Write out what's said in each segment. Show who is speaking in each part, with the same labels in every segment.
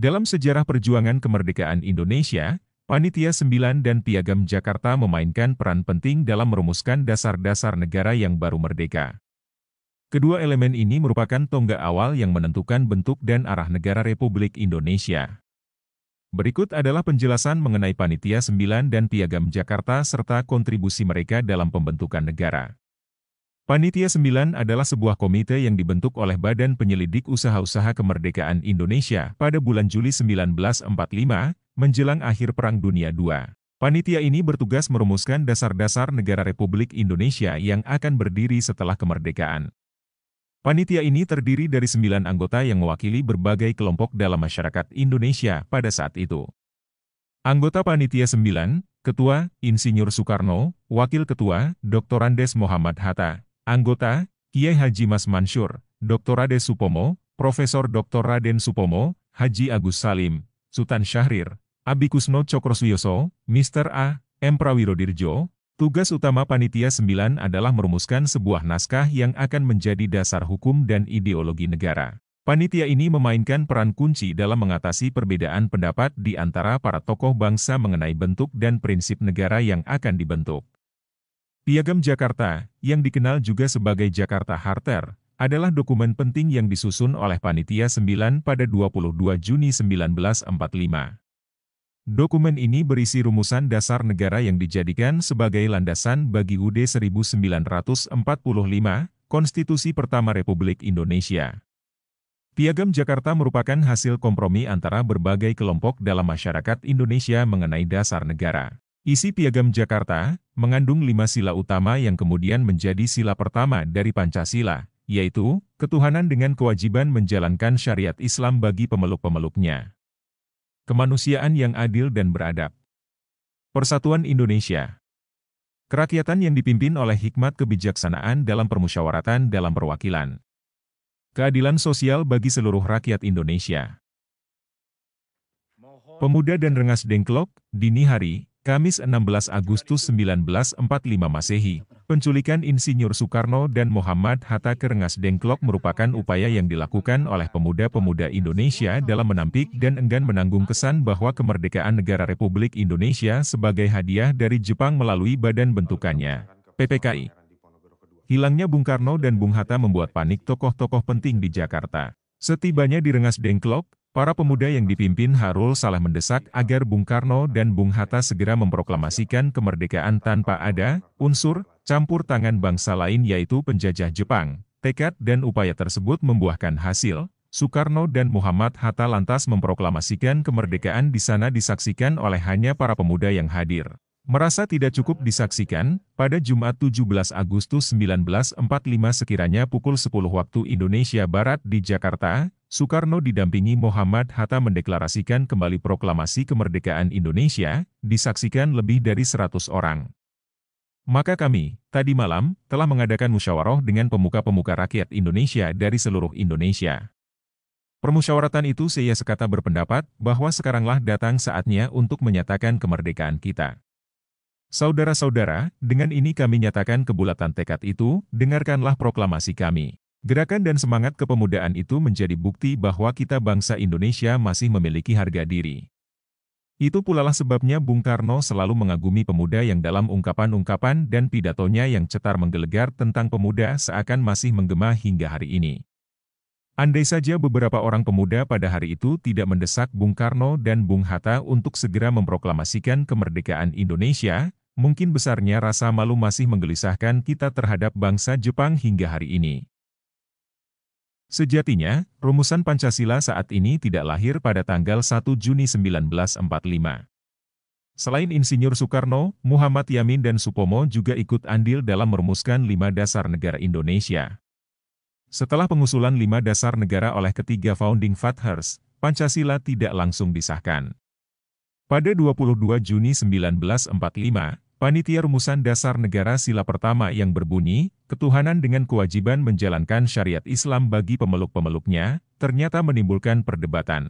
Speaker 1: Dalam sejarah perjuangan kemerdekaan Indonesia, Panitia 9 dan Piagam Jakarta memainkan peran penting dalam merumuskan dasar-dasar negara yang baru merdeka. Kedua elemen ini merupakan tonggak awal yang menentukan bentuk dan arah negara Republik Indonesia. Berikut adalah penjelasan mengenai Panitia 9 dan Piagam Jakarta serta kontribusi mereka dalam pembentukan negara. Panitia 9 adalah sebuah komite yang dibentuk oleh Badan Penyelidik Usaha-Usaha Kemerdekaan Indonesia pada bulan Juli 1945, menjelang akhir Perang Dunia II. Panitia ini bertugas merumuskan dasar-dasar negara Republik Indonesia yang akan berdiri setelah kemerdekaan. Panitia ini terdiri dari 9 anggota yang mewakili berbagai kelompok dalam masyarakat Indonesia pada saat itu. Anggota Panitia 9, Ketua, Insinyur Soekarno, Wakil Ketua, Dr. Andes Muhammad Hatta, Anggota, Kiai Haji Mas Mansur, Dr. Ade Supomo, Profesor Dr. Raden Supomo, Haji Agus Salim, Sultan Syahrir, Abi Kusno Cokroswioso, Mr. A. M. Prawirodirjo. Tugas utama Panitia 9 adalah merumuskan sebuah naskah yang akan menjadi dasar hukum dan ideologi negara. Panitia ini memainkan peran kunci dalam mengatasi perbedaan pendapat di antara para tokoh bangsa mengenai bentuk dan prinsip negara yang akan dibentuk. Piagam Jakarta, yang dikenal juga sebagai Jakarta Charter, adalah dokumen penting yang disusun oleh Panitia 9 pada 22 Juni 1945. Dokumen ini berisi rumusan dasar negara yang dijadikan sebagai landasan bagi UUD 1945, Konstitusi Pertama Republik Indonesia. Piagam Jakarta merupakan hasil kompromi antara berbagai kelompok dalam masyarakat Indonesia mengenai dasar negara. Isi Piagam Jakarta mengandung 5 sila utama yang kemudian menjadi sila pertama dari Pancasila, yaitu, ketuhanan dengan kewajiban menjalankan syariat Islam bagi pemeluk-pemeluknya. Kemanusiaan yang adil dan beradab. Persatuan Indonesia. Kerakyatan yang dipimpin oleh hikmat kebijaksanaan dalam permusyawaratan dalam perwakilan. Keadilan sosial bagi seluruh rakyat Indonesia. Pemuda dan Rengas Dengklok, dini hari, Kamis 16 Agustus 1945 Masehi, penculikan Insinyur Soekarno dan Muhammad Hatta ke Rengas Dengklok merupakan upaya yang dilakukan oleh pemuda-pemuda Indonesia dalam menampik dan enggan menanggung kesan bahwa kemerdekaan negara Republik Indonesia sebagai hadiah dari Jepang melalui badan bentukannya, PPKI. Hilangnya Bung Karno dan Bung Hatta membuat panik tokoh-tokoh penting di Jakarta. Setibanya di Rengas Dengklok, para pemuda yang dipimpin Harul Saleh mendesak agar Bung Karno dan Bung Hatta segera memproklamasikan kemerdekaan tanpa ada unsur campur tangan bangsa lain yaitu penjajah Jepang. Tekad dan upaya tersebut membuahkan hasil. Soekarno dan Muhammad Hatta lantas memproklamasikan kemerdekaan di sana disaksikan oleh hanya para pemuda yang hadir. Merasa tidak cukup disaksikan, pada Jumat 17 Agustus 1945 sekiranya pukul 10 waktu Indonesia Barat di Jakarta, Soekarno didampingi Muhammad Hatta mendeklarasikan kembali proklamasi kemerdekaan Indonesia, disaksikan lebih dari 100 orang. Maka kami, tadi malam, telah mengadakan musyawarah dengan pemuka-pemuka rakyat Indonesia dari seluruh Indonesia. Permusyawaratan itu saya sekata berpendapat bahwa sekaranglah datang saatnya untuk menyatakan kemerdekaan kita. Saudara-saudara, dengan ini kami nyatakan kebulatan tekad itu, dengarkanlah proklamasi kami. Gerakan dan semangat kepemudaan itu menjadi bukti bahwa kita bangsa Indonesia masih memiliki harga diri. Itu pulalah sebabnya Bung Karno selalu mengagumi pemuda yang dalam ungkapan-ungkapan dan pidatonya yang cetar menggelegar tentang pemuda seakan masih menggema hingga hari ini. Andai saja beberapa orang pemuda pada hari itu tidak mendesak Bung Karno dan Bung Hatta untuk segera memproklamasikan kemerdekaan Indonesia, mungkin besarnya rasa malu masih menggelisahkan kita terhadap bangsa Jepang hingga hari ini. Sejatinya, rumusan Pancasila saat ini tidak lahir pada tanggal 1 Juni 1945. Selain Insinyur Soekarno, Muhammad Yamin dan Supomo juga ikut andil dalam merumuskan 5 dasar negara Indonesia. Setelah pengusulan 5 dasar negara oleh ketiga Founding Fathers, Pancasila tidak langsung disahkan. Pada 22 Juni 1945, Panitia Rumusan Dasar Negara Sila Pertama yang berbunyi, ketuhanan dengan kewajiban menjalankan syariat Islam bagi pemeluk-pemeluknya, ternyata menimbulkan perdebatan.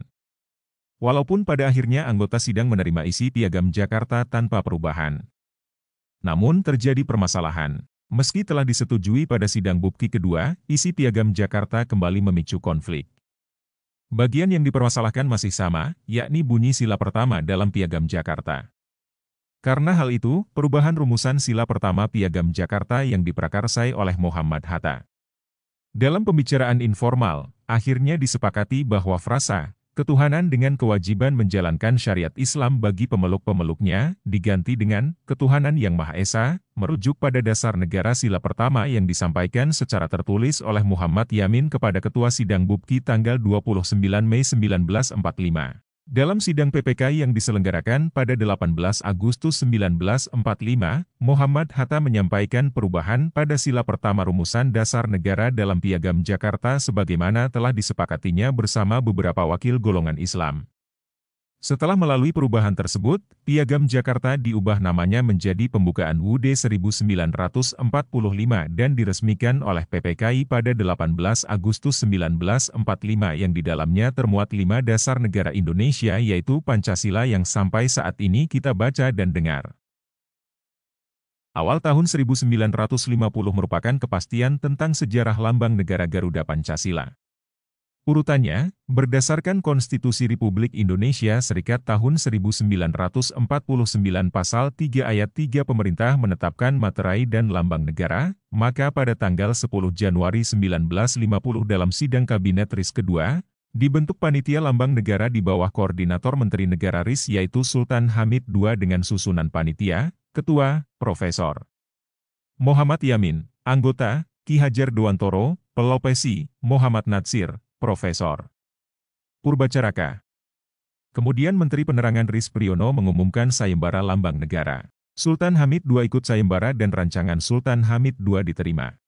Speaker 1: Walaupun pada akhirnya anggota sidang menerima isi Piagam Jakarta tanpa perubahan. Namun terjadi permasalahan. Meski telah disetujui pada sidang bukti kedua, isi Piagam Jakarta kembali memicu konflik. Bagian yang dipermasalahkan masih sama, yakni bunyi sila pertama dalam Piagam Jakarta. Karena hal itu, perubahan rumusan sila pertama Piagam Jakarta yang diprakarsai oleh Muhammad Hatta. Dalam pembicaraan informal, akhirnya disepakati bahwa frasa ketuhanan dengan kewajiban menjalankan syariat Islam bagi pemeluk-pemeluknya, diganti dengan ketuhanan yang Maha Esa, merujuk pada dasar negara sila pertama yang disampaikan secara tertulis oleh Muhammad Yamin kepada Ketua Sidang Bupki tanggal 29 Mei 1945. Dalam sidang PPK yang diselenggarakan pada 18 Agustus 1945, Muhammad Hatta menyampaikan perubahan pada sila pertama rumusan dasar negara dalam Piagam Jakarta sebagaimana telah disepakatinya bersama beberapa wakil golongan Islam. Setelah melalui perubahan tersebut, Piagam Jakarta diubah namanya menjadi Pembukaan UUD 1945 dan diresmikan oleh PPKI pada 18 Agustus 1945 yang di dalamnya termuat 5 dasar negara Indonesia yaitu Pancasila yang sampai saat ini kita baca dan dengar. Awal tahun 1950 merupakan kepastian tentang sejarah lambang negara Garuda Pancasila. Urutannya, berdasarkan Konstitusi Republik Indonesia Serikat tahun 1949 Pasal 3 Ayat 3 pemerintah menetapkan materai dan lambang negara, maka pada tanggal 10 Januari 1950 dalam sidang Kabinet RIS kedua, dibentuk Panitia Lambang Negara di bawah Koordinator Menteri Negara RIS yaitu Sultan Hamid II dengan susunan panitia, Ketua, Profesor Muhammad Yamin, Anggota, Ki Hajar Dewantoro, Pelopesi, Muhammad Natsir, Profesor Purbacaraka. Kemudian Menteri Penerangan RIS Priyono mengumumkan sayembara lambang negara. Sultan Hamid II ikut sayembara dan rancangan Sultan Hamid II diterima.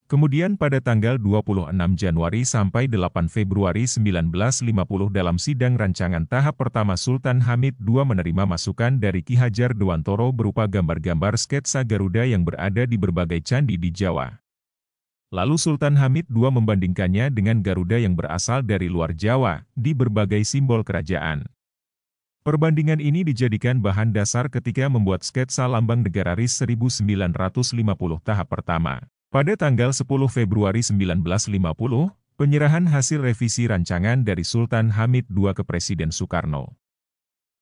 Speaker 1: Kemudian pada tanggal 26 Januari sampai 8 Februari 1950 dalam sidang rancangan tahap pertama Sultan Hamid II menerima masukan dari Ki Hajar Dewantoro berupa gambar-gambar sketsa Garuda yang berada di berbagai candi di Jawa. Lalu Sultan Hamid II membandingkannya dengan Garuda yang berasal dari luar Jawa, di berbagai simbol kerajaan. Perbandingan ini dijadikan bahan dasar ketika membuat sketsa lambang negara RIS 1950 tahap pertama. Pada tanggal 10 Februari 1950, penyerahan hasil revisi rancangan dari Sultan Hamid II ke Presiden Soekarno.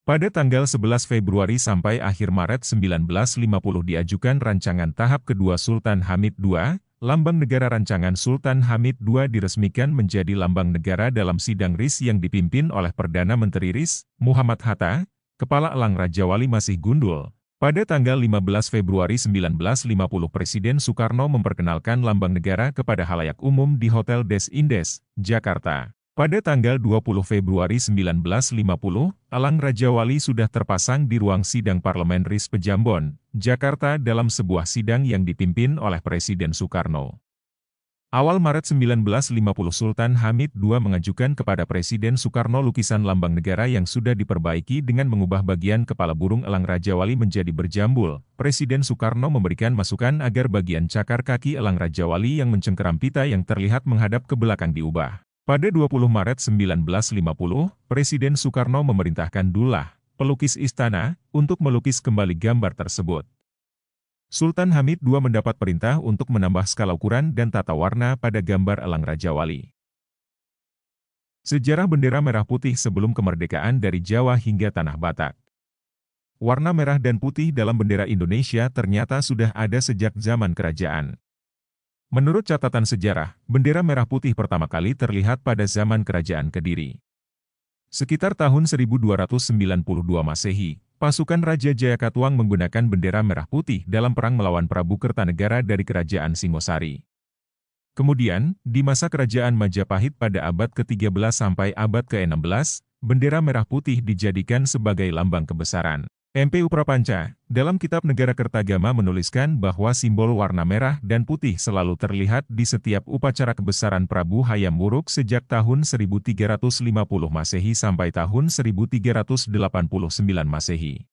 Speaker 1: Pada tanggal 11 Februari sampai akhir Maret 1950 diajukan rancangan tahap kedua Sultan Hamid II, lambang negara rancangan Sultan Hamid II diresmikan menjadi lambang negara dalam sidang RIS yang dipimpin oleh Perdana Menteri RIS, Muhammad Hatta, Kepala Elang Rajawali Masih Gundul. Pada tanggal 15 Februari 1950 Presiden Soekarno memperkenalkan lambang negara kepada halayak umum di Hotel Des Indes, Jakarta. Pada tanggal 20 Februari 1950, Elang Rajawali sudah terpasang di ruang sidang Parlemen RIS Pejambon, Jakarta dalam sebuah sidang yang dipimpin oleh Presiden Soekarno. Awal Maret 1950 Sultan Hamid II mengajukan kepada Presiden Soekarno lukisan lambang negara yang sudah diperbaiki dengan mengubah bagian kepala burung elang Rajawali menjadi berjambul. Presiden Soekarno memberikan masukan agar bagian cakar kaki elang Rajawali yang mencengkeram pita yang terlihat menghadap ke belakang diubah. Pada 20 Maret 1950, Presiden Soekarno memerintahkan Dullah, pelukis istana, untuk melukis kembali gambar tersebut. Sultan Hamid II mendapat perintah untuk menambah skala ukuran dan tata warna pada gambar elang Rajawali. Sejarah bendera merah putih sebelum kemerdekaan dari Jawa hingga Tanah Batak. Warna merah dan putih dalam bendera Indonesia ternyata sudah ada sejak zaman kerajaan. Menurut catatan sejarah, bendera merah putih pertama kali terlihat pada zaman Kerajaan Kediri. Sekitar tahun 1292 Masehi, pasukan Raja Jayakatwang menggunakan bendera merah putih dalam perang melawan Prabu Kertanegara dari Kerajaan Singosari. Kemudian, di masa Kerajaan Majapahit pada abad ke-13 sampai abad ke-16, bendera merah putih dijadikan sebagai lambang kebesaran. M.P. Prapanca, dalam kitab Negara Kertagama menuliskan bahwa simbol warna merah dan putih selalu terlihat di setiap upacara kebesaran Prabu Hayam Wuruk sejak tahun 1350 Masehi sampai tahun 1389 Masehi.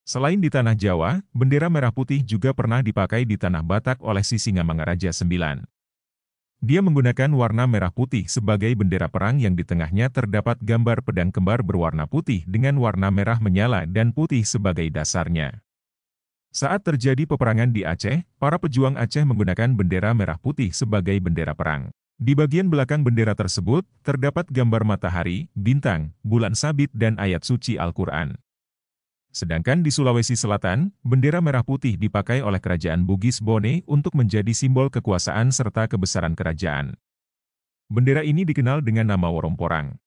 Speaker 1: Selain di Tanah Jawa, bendera merah putih juga pernah dipakai di Tanah Batak oleh Sisingamangaraja IX. Dia menggunakan warna merah putih sebagai bendera perang yang di tengahnya terdapat gambar pedang kembar berwarna putih dengan warna merah menyala dan putih sebagai dasarnya. Saat terjadi peperangan di Aceh, para pejuang Aceh menggunakan bendera merah putih sebagai bendera perang. Di bagian belakang bendera tersebut, terdapat gambar matahari, bintang, bulan sabit dan ayat suci Al-Quran. Sedangkan di Sulawesi Selatan, bendera merah putih dipakai oleh Kerajaan Bugis Bone untuk menjadi simbol kekuasaan serta kebesaran kerajaan. Bendera ini dikenal dengan nama Woromporang.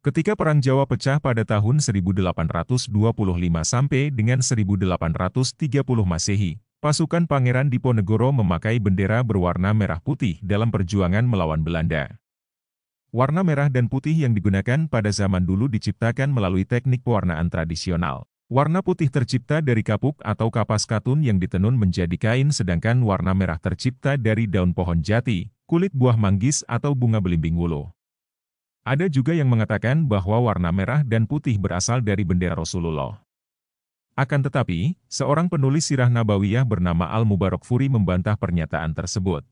Speaker 1: Ketika Perang Jawa pecah pada tahun 1825 sampai dengan 1830 Masehi, pasukan Pangeran Diponegoro memakai bendera berwarna merah putih dalam perjuangan melawan Belanda. Warna merah dan putih yang digunakan pada zaman dulu diciptakan melalui teknik pewarnaan tradisional. Warna putih tercipta dari kapuk atau kapas katun yang ditenun menjadi kain, sedangkan warna merah tercipta dari daun pohon jati, kulit buah manggis atau bunga belimbing wuluh. Ada juga yang mengatakan bahwa warna merah dan putih berasal dari bendera Rasulullah. Akan tetapi, seorang penulis sirah Nabawiyah bernama Al-Mubarakfuri membantah pernyataan tersebut.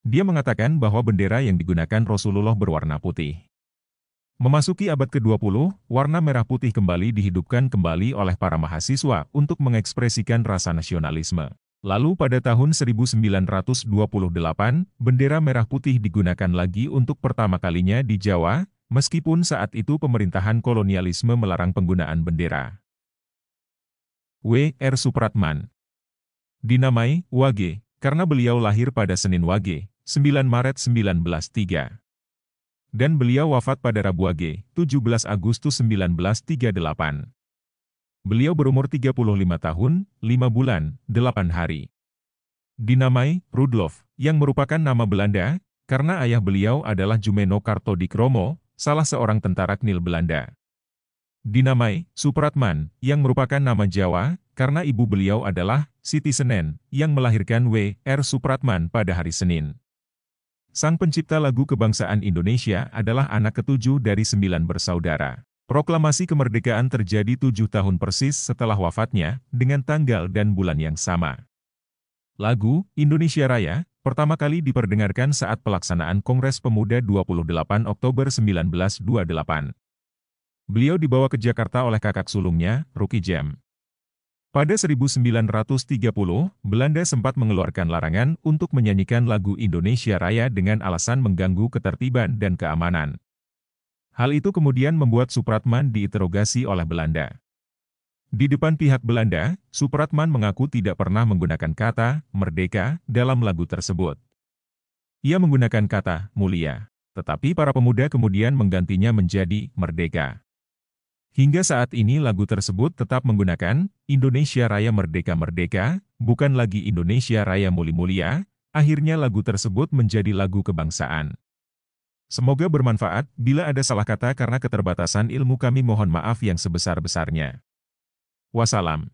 Speaker 1: Dia mengatakan bahwa bendera yang digunakan Rasulullah berwarna putih. Memasuki abad ke-20, warna merah putih kembali dihidupkan kembali oleh para mahasiswa untuk mengekspresikan rasa nasionalisme. Lalu pada tahun 1928, bendera merah putih digunakan lagi untuk pertama kalinya di Jawa, meskipun saat itu pemerintahan kolonialisme melarang penggunaan bendera. W. R. Supratman dinamai Wage, karena beliau lahir pada Senin Wage, 9 Maret 1903. Dan beliau wafat pada Rabu Wage, 17 Agustus 1938. Beliau berumur 35 tahun, 5 bulan, 8 hari. Dinamai Rudolf, yang merupakan nama Belanda, karena ayah beliau adalah Jumeno Kartodikromo, salah seorang tentara Knil Belanda. Dinamai Supratman, yang merupakan nama Jawa, karena ibu beliau adalah Siti Senen, yang melahirkan W. R. Supratman pada hari Senin. Sang pencipta lagu kebangsaan Indonesia adalah anak ketujuh dari 9 bersaudara. Proklamasi kemerdekaan terjadi 7 tahun persis setelah wafatnya, dengan tanggal dan bulan yang sama. Lagu Indonesia Raya pertama kali diperdengarkan saat pelaksanaan Kongres Pemuda 28 Oktober 1928. Beliau dibawa ke Jakarta oleh kakak sulungnya, Ruki Jem. Pada 1930, Belanda sempat mengeluarkan larangan untuk menyanyikan lagu Indonesia Raya dengan alasan mengganggu ketertiban dan keamanan. Hal itu kemudian membuat Supratman diinterogasi oleh Belanda. Di depan pihak Belanda, Supratman mengaku tidak pernah menggunakan kata "merdeka" dalam lagu tersebut. Ia menggunakan kata "mulia", tetapi para pemuda kemudian menggantinya menjadi "merdeka". Hingga saat ini lagu tersebut tetap menggunakan Indonesia Raya Merdeka Merdeka, bukan lagi Indonesia Raya Muli Mulia. Akhirnya lagu tersebut menjadi lagu kebangsaan. Semoga bermanfaat. Bila ada salah kata karena keterbatasan ilmu, kami mohon maaf yang sebesar-besarnya. Wassalam.